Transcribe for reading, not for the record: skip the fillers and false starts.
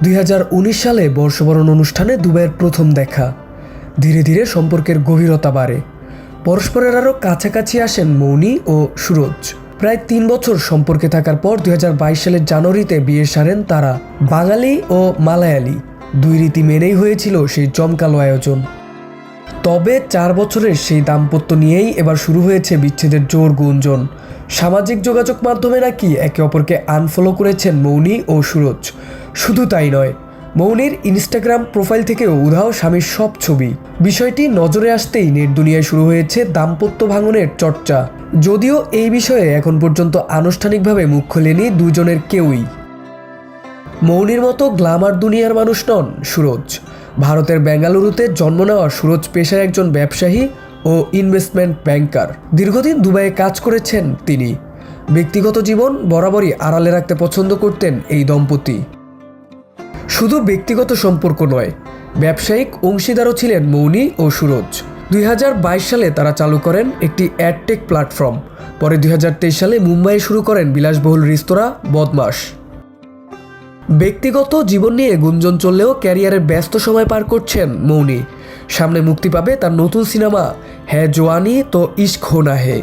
2019 সালে বর্ষবরণ অনুষ্ঠানে দুবাইয়ের প্রথম দেখা। ধীরে ধীরে সম্পর্কের গভীরতা বাড়ে। পরস্পরের আরও কাছাকাছি আসেন মৌনি ও সুরজ। প্রায় 3 বছর সম্পর্কে থাকার পর 2022 সালের জানুয়ারিতে বিয়ে সারেন তারা। বাঙালি ও মালায়ালি দুই রীতি মেনেই হয়েছিল সেই জমকালো আয়োজন। তবে 4 বছরের সেই দাম্পত্য নিয়েই এবার শুরু হয়েছে বিচ্ছেদের জোর গুঞ্জন। সামাজিক যোগাযোগ মাধ্যমে নাকি একে অপরকে আনফলো করেছেন মৌনি ও সুরজ। শুধু তাই নয়, মৌনির ইনস্টাগ্রাম প্রোফাইল থেকেও উধাও স্বামীর সব ছবি। বিষয়টি নজরে আসতেই নেট দুনিয়ায় শুরু হয়েছে দাম্পত্য ভাঙনের চর্চা। যদিও এই বিষয়ে এখন পর্যন্ত আনুষ্ঠানিকভাবে মুখ খোলেনি দুজনের কেউই। মৌনির মতো গ্ল্যামার দুনিয়ার মানুষ নন সুরজ। ভারতের বেঙ্গালুরুতে জন্ম নেওয়া সুরজ পেশায় একজন ব্যবসায়ী ও ইনভেস্টমেন্ট ব্যাংকার। দীর্ঘদিন দুবাইয়ে কাজ করেছেন তিনি। ব্যক্তিগত জীবন বরাবরই আড়ালে রাখতে পছন্দ করতেন এই দম্পতি। শুধু ব্যক্তিগত সম্পর্ক নয়, ব্যবসায়িক অংশীদারও ছিলেন মৌনি ও সুরজ। 2022 সালে তারা চালু করেন একটি অ্যাডটেক প্ল্যাটফর্ম। পরে 2023 সালে মুম্বাইয়ে শুরু করেন বিলাসবহুল রেস্তোরাঁ বদমাশ। ব্যক্তিগত জীবন নিয়ে গুঞ্জন চললেও ক্যারিয়ারের ব্যস্ত সময় পার করছেন মৌনি। সামনে মুক্তি পাবে তার নতুন সিনেমা হ্যায় জওয়ানি তো ইশক হোনা হে।